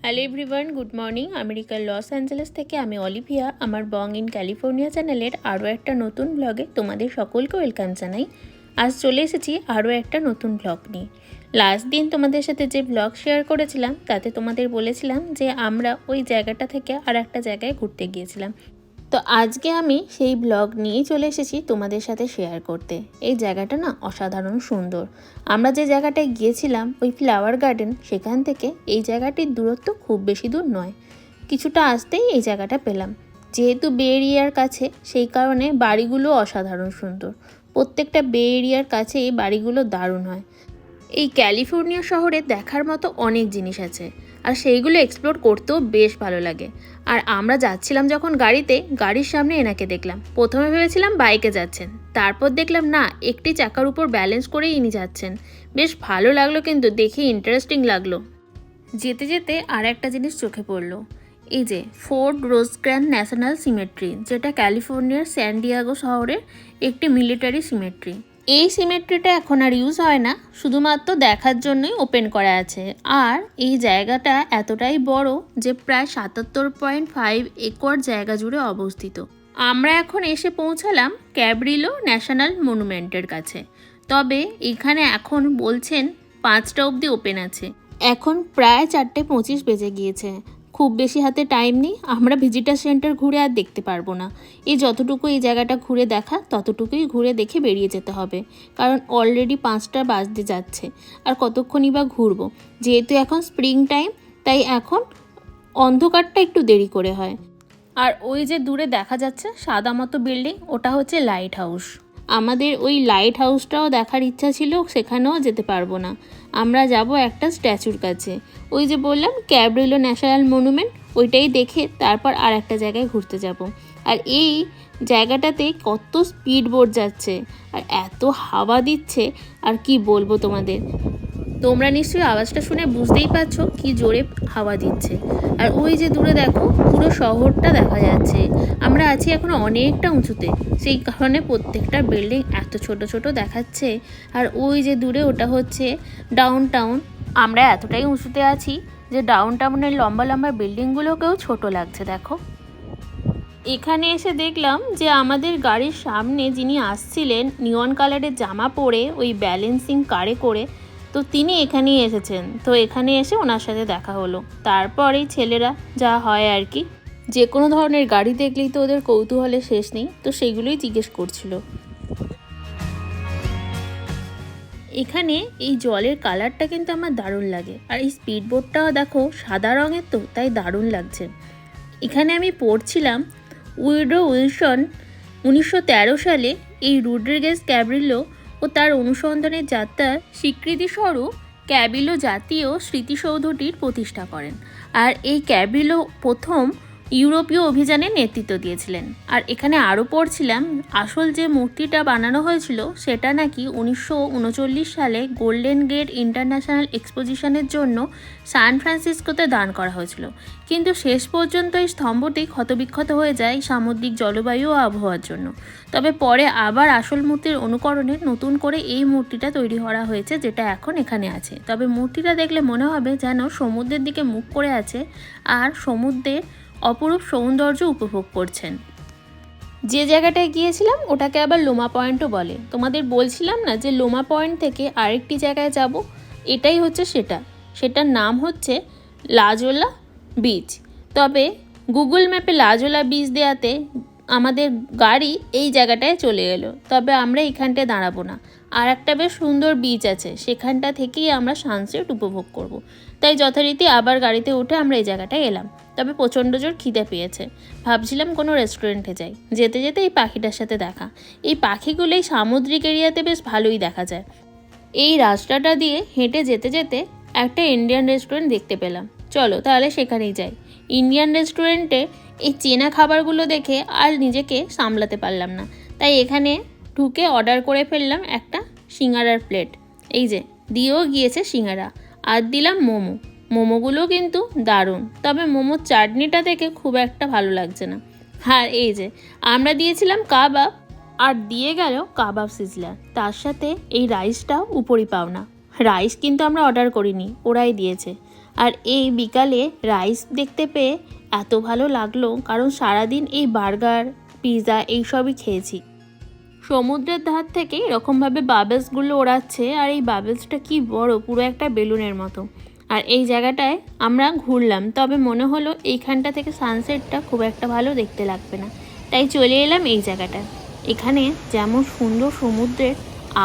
Hello everyone, good morning. আমেরিকার Los Angeles থেকে আমি অলিভিয়া আমার বং ইন ক্যালিফোর্নিয়া চ্যানেলের আরও একটা নতুন ব্লগে তোমাদের সকলকে ওয়েলকাম জানাই। আজ চলে এসেছি আরও একটা নতুন ব্লগ নিয়ে। লাস্ট দিন তোমাদের সাথে যে ব্লগ শেয়ার করেছিলাম তাতে তোমাদের বলেছিলাম যে আমরা ওই জায়গাটা থেকে আর একটা জায়গায় ঘুরতে গিয়েছিলাম। তো আজকে আমি সেই ব্লগ নিয়েই চলে এসেছি তোমাদের সাথে শেয়ার করতে। এই জায়গাটা না অসাধারণ সুন্দর। আমরা যে জায়গাটায় গিয়েছিলাম ওই ফ্লাওয়ার গার্ডেন, সেখান থেকে এই জায়গাটির দূরত্ব খুব বেশি দূর নয়। কিছুটা আসতেই এই জায়গাটা পেলাম। যেহেতু বে এরিয়ার কাছে, সেই কারণে বাড়িগুলো অসাধারণ সুন্দর। প্রত্যেকটা বে এরিয়ার কাছে এই বাড়িগুলো দারুণ হয়। এই ক্যালিফোর্নিয়া শহরে দেখার মতো অনেক জিনিস আছে, আর সেইগুলো এক্সপ্লোর করতেও বেশ ভালো লাগে। আর আমরা যাচ্ছিলাম যখন গাড়ির সামনে এনাকে দেখলাম। প্রথমে ভেবেছিলাম বাইকে যাচ্ছেন, তারপর দেখলাম না, একটি চাকার উপর ব্যালেন্স করেই ইনি যাচ্ছেন। বেশ ভালো লাগলো, কিন্তু দেখে ইন্টারেস্টিং লাগলো। যেতে যেতে আর একটা জিনিস চোখে পড়লো, এই যে ফোর্ট রোজগ্র্যান্ড ন্যাশনাল সিমেট্রি, যেটা ক্যালিফোর্নিয়ার স্যান ডিয়েগো শহরের একটি মিলিটারি সিমেট্রি। এই সিমেট্রিটা এখন আর ইউজ হয় না, শুধুমাত্র দেখার জন্যই ওপেন করা আছে। আর এই জায়গাটা এতটাই বড় যে প্রায় 77.5 একর জায়গা জুড়ে অবস্থিত। আমরা এখন এসে পৌঁছালাম ক্যাব্রিলো ন্যাশনাল মনুমেন্টের কাছে। তবে এখানে এখন বলছেন 5টা অবধি ওপেন আছে। এখন প্রায় 4:25 বেজে গিয়েছে। খুব বেশি হাতে টাইম নেই, আমরা ভিজিটার সেন্টার ঘুরে আর দেখতে পারবো না। এই যতটুকু এই জায়গাটা ঘুরে দেখা, ততটুকুই ঘুরে দেখে বেরিয়ে যেতে হবে, কারণ অলরেডি 5টা বাজতে যাচ্ছে। আর কতক্ষণই বা ঘুরবো। যেহেতু এখন স্প্রিং টাইম, তাই এখন অন্ধকারটা একটু দেরি করে হয়। আর ওই যে দূরে দেখা যাচ্ছে সাদা মতো বিল্ডিং, ওটা হচ্ছে লাইট হাউস। আমাদের ওই লাইট হাউসটাও দেখার ইচ্ছা ছিল, সেখানেও যেতে পারবো না। আমরা যাব একটা স্ট্যাচুর কাছে, ওই যে বললাম ক্যাব্রিলো ন্যাশনাল মনুমেন্ট, ওইটাই দেখে তারপর আর একটা জায়গায় ঘুরতে যাব। আর এই জায়গাটাতে কত স্পিড বোট যাচ্ছে, আর এত হাওয়া দিচ্ছে, আর কি বলবো তোমাদের। তোমরা নিশ্চয়ই আওয়াজটা শুনে বুঝতেই পারছো কি জোরে হাওয়া দিচ্ছে। আর ওই যে দূরে দেখো, পুরো শহরটা দেখা যাচ্ছে। আমরা আছি এখন অনেকটা উঁচুতে, সেই কারণে প্রত্যেকটা বিল্ডিং এত ছোট ছোট দেখাচ্ছে। আর ওই যে দূরে, ওটা হচ্ছে ডাউন টাউন। আমরা এতটাই উঁচুতে আছি যে ডাউন টাউনের লম্বা লম্বা বিল্ডিংগুলোকেও ছোট লাগছে। দেখো, এখানে এসে দেখলাম যে আমাদের গাড়ির সামনে যিনি আসছিলেন নিয়ন কালারের জামা পরে ওই ব্যালেন্সিং কারে করে, তো তিনি এখানেই এসেছেন। তো এখানে এসে ওনার সাথে দেখা হলো। তারপরেই ছেলেরা যা হয় আর কি, যে কোনো ধরনের গাড়ি দেখলেই তো ওদের কৌতূহলের শেষ নেই, তো সেগুলোই জিজ্ঞেস করছিল। এখানে এই জলের কালারটা কিন্তু আমার দারুণ লাগে। আর এই স্পিড বোটটাও দেখো সাদা রঙের, তো তাই দারুণ লাগছে। এখানে আমি পড়ছিলাম উইড্রো উইলসন 1913 সালে এই রড্রিগেজ ক্যাব্রিলো ও তার অনুসন্ধানের যাত্রার স্বীকৃতিস্বরূপ ক্যাবিলো জাতীয় স্মৃতিসৌধটির প্রতিষ্ঠা করেন। আর এই ক্যাবিলো প্রথম ইউরোপীয় অভিযানে নেতৃত্ব দিয়েছিলেন। আর এখানে আরও পড়ছিলাম, আসল যে মূর্তিটা বানানো হয়েছিল সেটা নাকি 1939 সালে গোল্ডেন গেট ইন্টারন্যাশনাল এক্সপোজিশনের জন্য সান ফ্রান্সিসকোতে দান করা হয়েছিল। কিন্তু শেষ পর্যন্ত এই স্তম্ভটি ক্ষতবিক্ষত হয়ে যায় সামুদ্রিক জলবায়ু ও আবহাওয়ার জন্য। তবে পরে আবার আসল মূর্তির অনুকরণে নতুন করে এই মূর্তিটা তৈরি করা হয়েছে, যেটা এখন এখানে আছে। তবে মূর্তিটা দেখলে মনে হবে যেন সমুদ্রের দিকে মুখ করে আছে আর সমুদ্রের অপরূপ সৌন্দর্য উপভোগ করছেন। যে জায়গাটায় গিয়েছিলাম ওটাকে আবার লোমা পয়েন্টও বলে। তোমাদের বলছিলাম না যে লোমা পয়েন্ট থেকে আরেকটি জায়গায় যাব, এটাই হচ্ছে সেটার নাম হচ্ছে লাজোলা বিচ। তবে গুগল ম্যাপে লাজোলা বিচ দেওয়াতে আমাদের গাড়ি এই জায়গাটায় চলে এলো। তবে আমরা এখানটায় দাঁড়াবো না, আর একটা বেশ সুন্দর বিচ আছে, সেখানটা থেকেই আমরা সানসেট উপভোগ করব। তাই যথারীতি আবার গাড়িতে উঠে আমরা এই জায়গাটায় এলাম। তবে প্রচণ্ড জোর খিদে পেয়েছে, ভাবছিলাম কোনো রেস্টুরেন্টে যাই। যেতে যেতে এই পাখিটার সাথে দেখা। এই পাখিগুলোই সামুদ্রিক এরিয়াতে বেশ ভালোই দেখা যায়। এই রাস্তাটা দিয়ে হেঁটে যেতে যেতে একটা ইন্ডিয়ান রেস্টুরেন্ট দেখতে পেলাম। চলো তাহলে সেখানেই যাই। ইন্ডিয়ান রেস্টুরেন্টে এই চেনা খাবারগুলো দেখে আর নিজেকে সামলাতে পারলাম না, তাই এখানে ঢুকে অর্ডার করে ফেললাম একটা সিঙ্গারার প্লেট। এই যে দিয়েও গিয়েছে সিঙ্গারা, আর দিলাম মোমোগুলো কিন্তু দারুণ। তবে মোমোর চাটনিটা দেখে খুব একটা ভালো লাগছে না। আর এই যে আমরা দিয়েছিলাম কাবাব, আর দিয়ে গেল কাবাব সিজলার। তার সাথে এই রাইসটা উপরি পাওনা। রাইস কিন্তু আমরা অর্ডার করিনি, ওরাই দিয়েছে। আর এই বিকালে রাইস দেখতে পেয়ে এত ভালো লাগলো, কারণ সারাদিন এই বার্গার পিৎজা এইসবই খেয়েছি। সমুদ্রের ধার থেকে এরকমভাবে বাবলসগুলো ওড়াচ্ছে, আর এই বাবলসটা কি বড়, পুরো একটা বেলুনের মতো। আর এই জায়গাটায় আমরা ঘুরলাম, তবে মনে হলো এইখানটা থেকে সানসেটটা খুব একটা ভালো দেখতে লাগবে না, তাই চলে এলাম এই জায়গাটায়। এখানে যেমন সুন্দর সমুদ্রের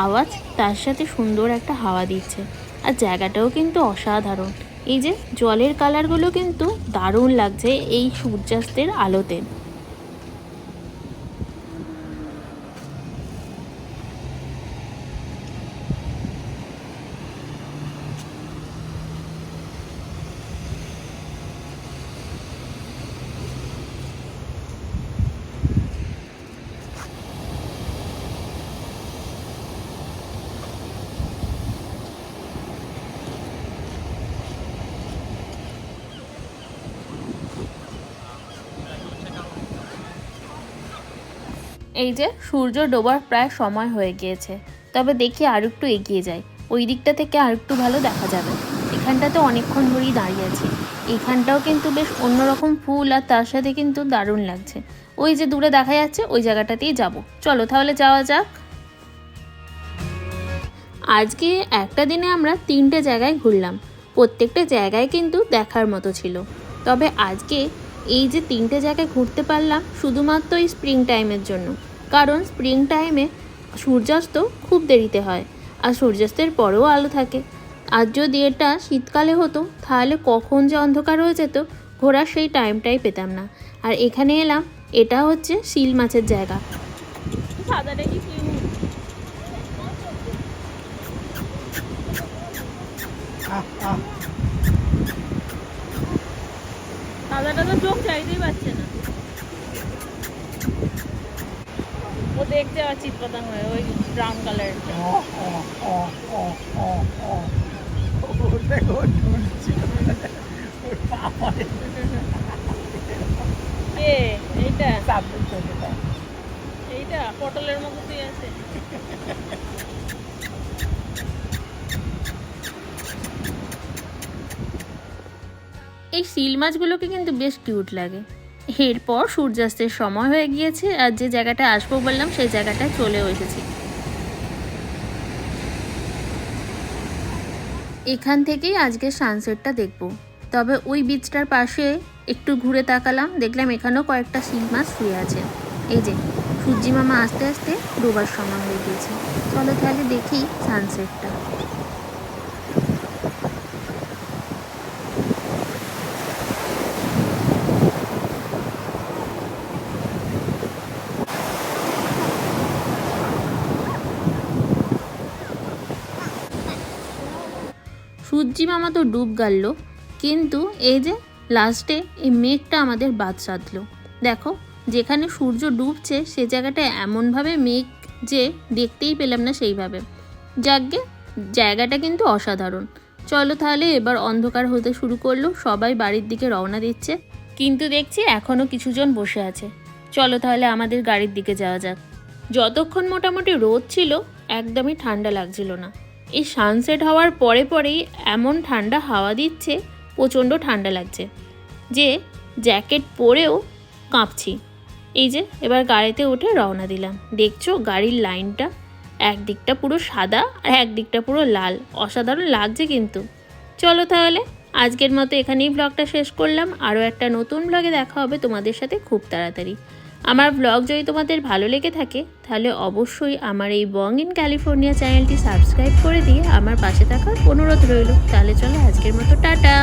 আওয়াজ, তার সাথে সুন্দর একটা হাওয়া দিচ্ছে, আর জায়গাটাও কিন্তু অসাধারণ। এই যে জলের কালারগুলো কিন্তু দারুণ লাগছে এই সূর্যাস্তের আলোতে। এই যে সূর্য ডোবার প্রায় সময় হয়ে গিয়েছে, তবে দেখি আর একটু এগিয়ে যাই, ওই দিকটা থেকে আর একটু ভালো দেখা যাবে। এখানটাতে অনেকক্ষণ ধরেই দাঁড়িয়ে আছি, এখানটাও কিন্তু বেশ অন্যরকম ফুল, আর তার সাথে কিন্তু দারুণ লাগছে। ওই যে দূরে দেখা যাচ্ছে ওই জায়গাটাতেই যাব, চলো তাহলে যাওয়া যাক। আজকে একটা দিনে আমরা 3টে জায়গায় ঘুরলাম, প্রত্যেকটা জায়গায় কিন্তু দেখার মতো ছিল। তবে আজকে এই যে 3টে জায়গায় ঘুরতে পারলাম শুধুমাত্র এই স্প্রিং টাইমের জন্য, কারণ স্প্রিং টাইমে সূর্যাস্ত খুব দেরিতে হয়, আর সূর্যাস্তের পরেও আলো থাকে। আর যদি এটা শীতকালে হতো তাহলে কখন যে অন্ধকার হয়ে যেত, ঘোরার সেই টাইমটাই পেতাম না। আর এখানে এলাম, এটা হচ্ছে শিল মাছের জায়গা। সাদাটা তো চোখ চাইতেই পারছে না, ও দেখতে পাচ্ছি চিৎপাতাম হয়ে ওই ব্রাউন কালারের। এইটা এইটা পটলের মতো আছে। এই শিল মাছগুলোকে কিন্তু বেশ কিউট লাগে। এরপর সূর্যাস্তের সময় হয়ে গিয়েছে, আর যে জায়গাটা আসবো বললাম সেই জায়গাটায় চলেও এসেছি। এখান থেকেই আজকে সানসেটটা দেখব। তবে ওই বিচটার পাশে একটু ঘুরে তাকালাম, দেখলাম এখানেও কয়েকটা শিল মাছ শুয়ে আছে। এই যে সূর্যি মামা আস্তে আস্তে ডোবার সময় হয়ে গিয়েছে, চলো তাহলে দেখি সানসেটটা। সূর্যি মামা তো ডুব গেল, কিন্তু এই যে লাস্টে এই মেঘটা আমাদের বাদ সাধলো। দেখো যেখানে সূর্য ডুবছে সে জায়গাটায় এমনভাবে মেঘ যে দেখতেই পেলাম না সেইভাবে। যাকগে, জায়গাটা কিন্তু অসাধারণ। চলো তাহলে, এবার অন্ধকার হতে শুরু করলো, সবাই বাড়ির দিকে রওনা দিচ্ছে, কিন্তু দেখছি এখনও কিছুজন বসে আছে। চলো তাহলে আমাদের গাড়ির দিকে যাওয়া যাক। যতক্ষণ মোটামুটি রোদ ছিল একদমই ঠান্ডা লাগছিল না, এই সানসেট হওয়ার পরে পরেই এমন ঠান্ডা হাওয়া দিচ্ছে, প্রচণ্ড ঠান্ডা লাগছে যে জ্যাকেট পরেও কাঁপছি। এই যে এবার গাড়িতে উঠে রওনা দিলাম। দেখছো গাড়ির লাইনটা, একদিকটা পুরো সাদা আর একদিকটা পুরো লাল, অসাধারণ লাগছে কিন্তু। চলো তাহলে আজকের মতো এখানেই ব্লগটা শেষ করলাম। আরও একটা নতুন ব্লগে দেখা হবে তোমাদের সাথে খুব তাড়াতাড়ি। আমার ব্লগ যদি তোমাদের ভালো লেগে থাকে তাহলে অবশ্যই আমার এই বং ইন ক্যালিফোর্নিয়া চ্যানেলটি সাবস্ক্রাইব করে দিয়ে আমার পাশে থাকার অনুরোধ রইল। তাহলে চলো আজকের মতো টাটা।